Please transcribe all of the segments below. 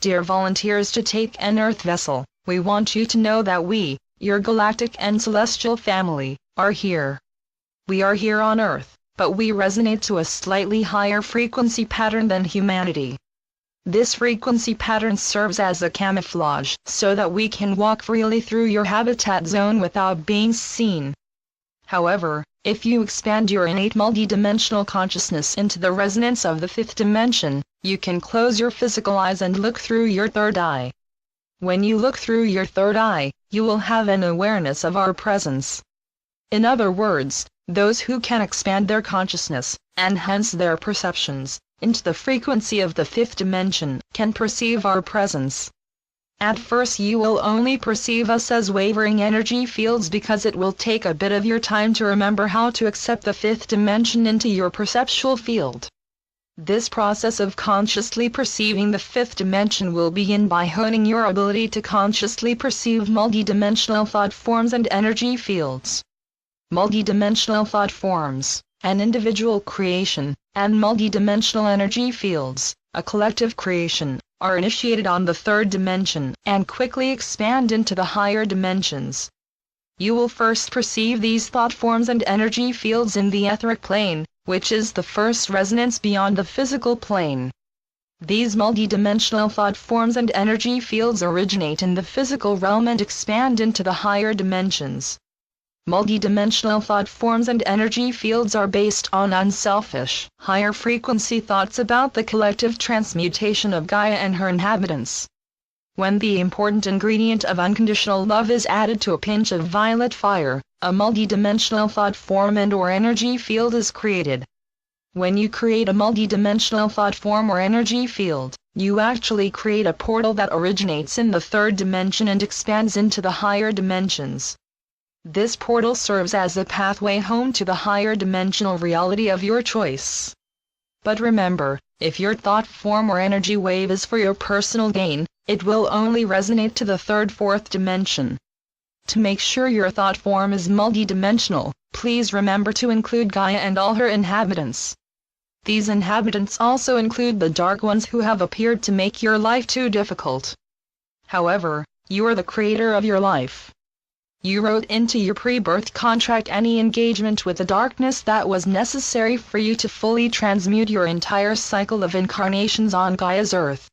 Dear volunteers to take an Earth vessel, we want you to know that we, your galactic and celestial family, are here. We are here on Earth, but we resonate to a slightly higher frequency pattern than humanity. This frequency pattern serves as a camouflage so that we can walk freely through your habitat zone without being seen. However, if you expand your innate multidimensional consciousness into the resonance of the fifth dimension, you can close your physical eyes and look through your third eye. When you look through your third eye, you will have an awareness of our presence. In other words, those who can expand their consciousness, and hence their perceptions, into the frequency of the fifth dimension, can perceive our presence. At first you will only perceive us as wavering energy fields because it will take a bit of your time to remember how to accept the fifth dimension into your perceptual field. This process of consciously perceiving the fifth dimension will begin by honing your ability to consciously perceive multidimensional thought forms and energy fields. Multidimensional thought forms, an individual creation, and multidimensional energy fields, a collective creation, are initiated on the third dimension and quickly expand into the higher dimensions. You will first perceive these thought forms and energy fields in the etheric plane, which is the first resonance beyond the physical plane. These multidimensional thought forms and energy fields originate in the physical realm and expand into the higher dimensions. Multidimensional thought forms and energy fields are based on unselfish, higher frequency thoughts about the collective transmutation of Gaia and her inhabitants. When the important ingredient of unconditional love is added to a pinch of violet fire, a multidimensional thought form and/or energy field is created. When you create a multidimensional thought form or energy field, you actually create a portal that originates in the third dimension and expands into the higher dimensions. This portal serves as a pathway home to the higher dimensional reality of your choice. But remember, if your thought form or energy wave is for your personal gain, it will only resonate to the third-fourth dimension. To make sure your thought form is multidimensional, please remember to include Gaia and all her inhabitants. These inhabitants also include the dark ones who have appeared to make your life too difficult. However, you are the creator of your life. You wrote into your pre-birth contract any engagement with the darkness that was necessary for you to fully transmute your entire cycle of incarnations on Gaia's Earth.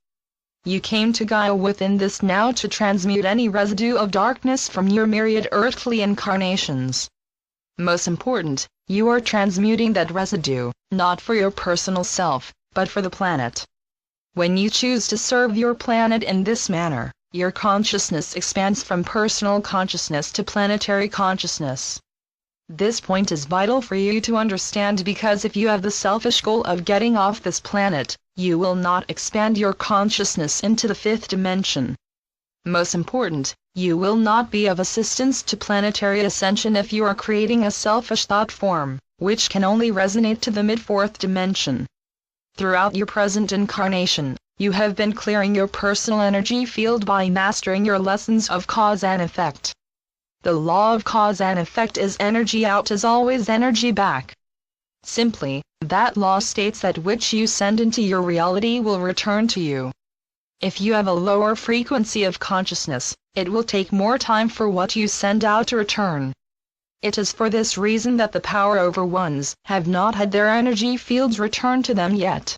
You came to Gaia within this now to transmute any residue of darkness from your myriad earthly incarnations. Most important, you are transmuting that residue, not for your personal self, but for the planet. When you choose to serve your planet in this manner, your consciousness expands from personal consciousness to planetary consciousness. This point is vital for you to understand because if you have the selfish goal of getting off this planet, you will not expand your consciousness into the fifth dimension. Most important, you will not be of assistance to planetary ascension if you are creating a selfish thought form, which can only resonate to the mid-fourth dimension. Throughout your present incarnation, you have been clearing your personal energy field by mastering your lessons of cause and effect. The law of cause and effect is energy out is always energy back. Simply, that law states that which you send into your reality will return to you. If you have a lower frequency of consciousness, it will take more time for what you send out to return. It is for this reason that the power over ones have not had their energy fields returned to them yet.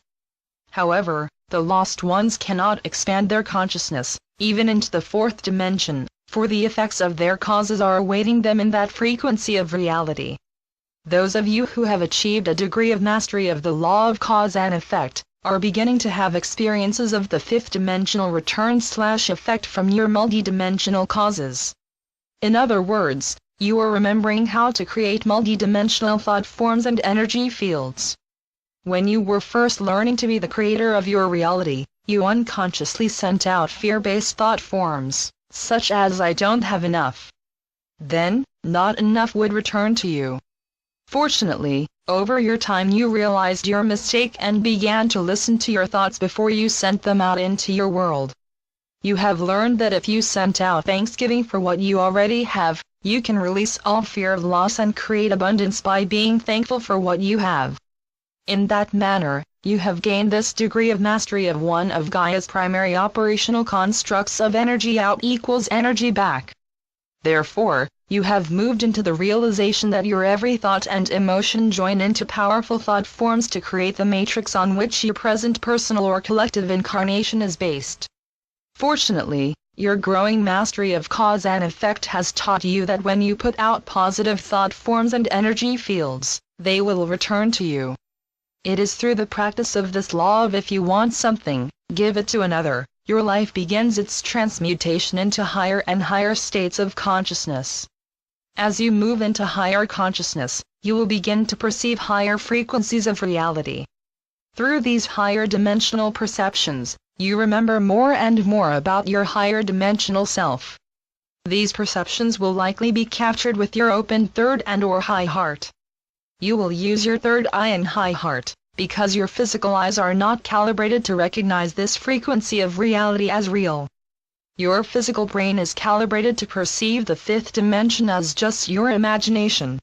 However, the lost ones cannot expand their consciousness, even into the fourth dimension, for the effects of their causes are awaiting them in that frequency of reality. Those of you who have achieved a degree of mastery of the law of cause and effect, are beginning to have experiences of the fifth dimensional return/effect from your multidimensional causes. In other words, you are remembering how to create multidimensional thought forms and energy fields. When you were first learning to be the creator of your reality, you unconsciously sent out fear-based thought forms, such as "I don't have enough." Then, not enough would return to you. Fortunately, over your time you realized your mistake and began to listen to your thoughts before you sent them out into your world. You have learned that if you sent out thanksgiving for what you already have, you can release all fear of loss and create abundance by being thankful for what you have. In that manner, you have gained this degree of mastery of one of Gaia's primary operational constructs of energy out equals energy back. Therefore, you have moved into the realization that your every thought and emotion join into powerful thought forms to create the matrix on which your present personal or collective incarnation is based. Fortunately, your growing mastery of cause and effect has taught you that when you put out positive thought forms and energy fields, they will return to you. It is through the practice of this law of if you want something, give it to another, your life begins its transmutation into higher and higher states of consciousness. As you move into higher consciousness, you will begin to perceive higher frequencies of reality. Through these higher dimensional perceptions, you remember more and more about your higher dimensional self. These perceptions will likely be captured with your open third and/or high heart. You will use your third eye and high heart, because your physical eyes are not calibrated to recognize this frequency of reality as real. Your physical brain is calibrated to perceive the fifth dimension as just your imagination.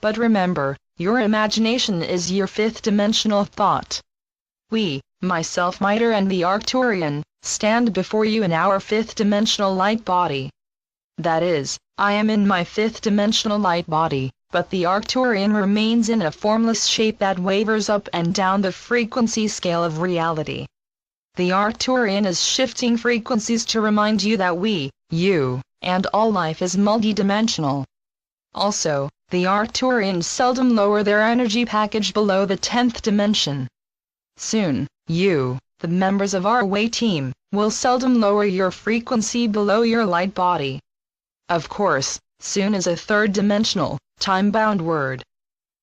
But remember, your imagination is your fifth dimensional thought. We, myself Mitre and the Arcturian, stand before you in our fifth dimensional light body. That is, I am in my fifth dimensional light body, but the Arcturian remains in a formless shape that wavers up and down the frequency scale of reality. The Arcturian is shifting frequencies to remind you that we, you, and all life is multidimensional. Also, the Arcturians seldom lower their energy package below the 10th dimension. Soon, you, the members of our way team, will seldom lower your frequency below your light body. Of course, soon is a third-dimensional, time-bound word.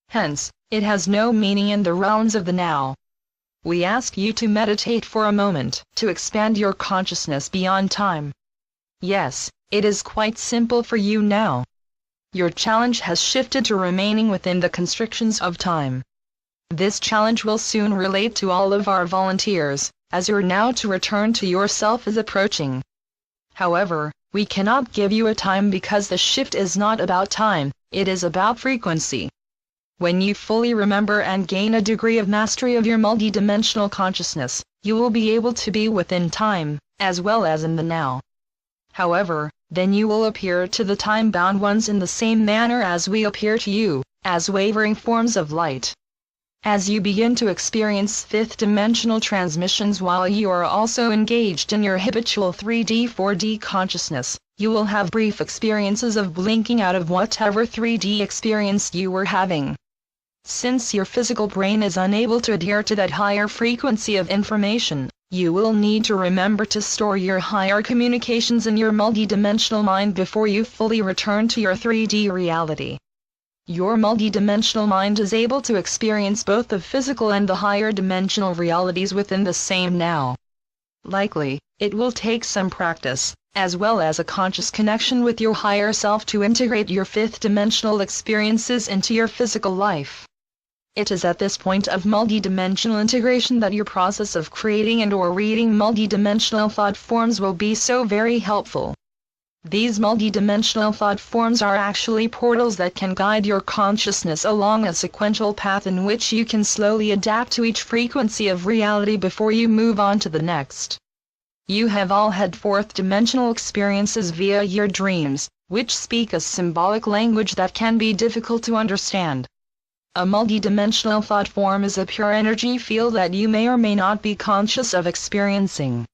Hence, it has no meaning in the realms of the now. We ask you to meditate for a moment, to expand your consciousness beyond time. Yes, it is quite simple for you now. Your challenge has shifted to remaining within the constrictions of time. This challenge will soon relate to all of our volunteers, as your now to return to yourself is approaching. However, we cannot give you a time because the shift is not about time, it is about frequency. When you fully remember and gain a degree of mastery of your multidimensional consciousness, you will be able to be within time, as well as in the now. However, then you will appear to the time-bound ones in the same manner as we appear to you, as wavering forms of light. As you begin to experience fifth-dimensional transmissions while you are also engaged in your habitual 3D 4D consciousness, you will have brief experiences of blinking out of whatever 3D experience you were having. Since your physical brain is unable to adhere to that higher frequency of information, you will need to remember to store your higher communications in your multidimensional mind before you fully return to your 3D reality. Your multidimensional mind is able to experience both the physical and the higher dimensional realities within the same now. Likely, it will take some practice, as well as a conscious connection with your higher self to integrate your fifth dimensional experiences into your physical life. It is at this point of multidimensional integration that your process of creating and/or reading multidimensional thought forms will be so very helpful. These multidimensional thought forms are actually portals that can guide your consciousness along a sequential path in which you can slowly adapt to each frequency of reality before you move on to the next. You have all had fourth-dimensional experiences via your dreams, which speak a symbolic language that can be difficult to understand. A multidimensional thought form is a pure energy field that you may or may not be conscious of experiencing.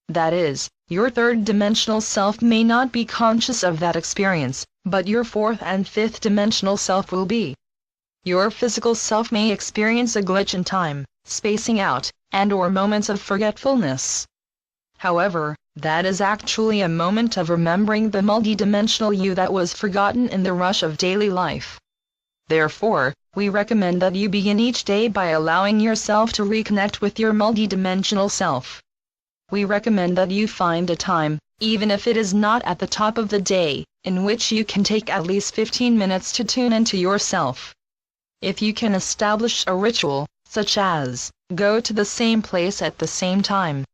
That is, your third-dimensional self may not be conscious of that experience, but your fourth and fifth-dimensional self will be. Your physical self may experience a glitch in time, spacing out, and/or moments of forgetfulness. However, that is actually a moment of remembering the multidimensional you that was forgotten in the rush of daily life. Therefore, we recommend that you begin each day by allowing yourself to reconnect with your multidimensional self. We recommend that you find a time, even if it is not at the top of the day, in which you can take at least 15 minutes to tune into yourself. If you can establish a ritual, such as, go to the same place at the same time.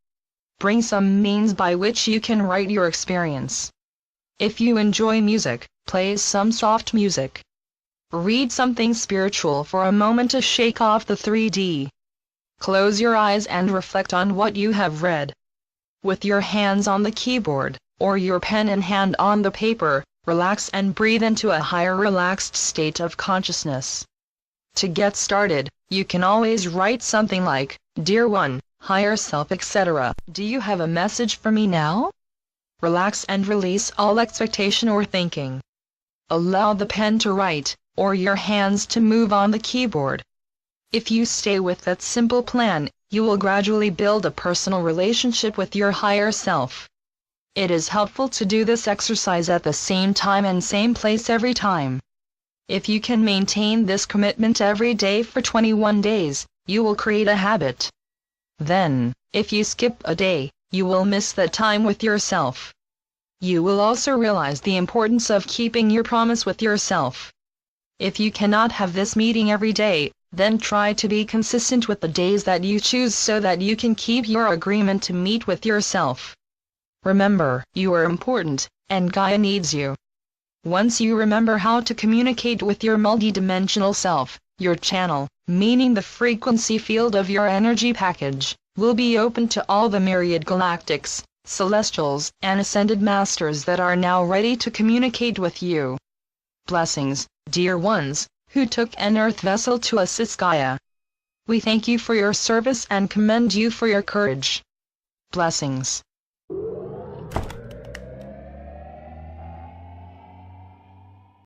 Bring some means by which you can write your experience. If you enjoy music, play some soft music. Read something spiritual for a moment to shake off the 3D. Close your eyes and reflect on what you have read. With your hands on the keyboard, or your pen in hand on the paper, relax and breathe into a higher relaxed state of consciousness. To get started, you can always write something like, "Dear One, Higher Self," etc. Do you have a message for me now? Relax and release all expectation or thinking. Allow the pen to write, or your hands to move on the keyboard. If you stay with that simple plan, you will gradually build a personal relationship with your higher self. It is helpful to do this exercise at the same time and same place every time. If you can maintain this commitment every day for 21 days, you will create a habit. Then, if you skip a day, you will miss that time with yourself. You will also realize the importance of keeping your promise with yourself. If you cannot have this meeting every day, then try to be consistent with the days that you choose so that you can keep your agreement to meet with yourself. Remember, you are important, and Gaia needs you. Once you remember how to communicate with your multidimensional self, your channel, meaning the frequency field of your energy package, will be open to all the myriad galactics, celestials, and ascended masters that are now ready to communicate with you. Blessings, dear ones, who took an earth vessel to assist Gaia. We thank you for your service and commend you for your courage. Blessings.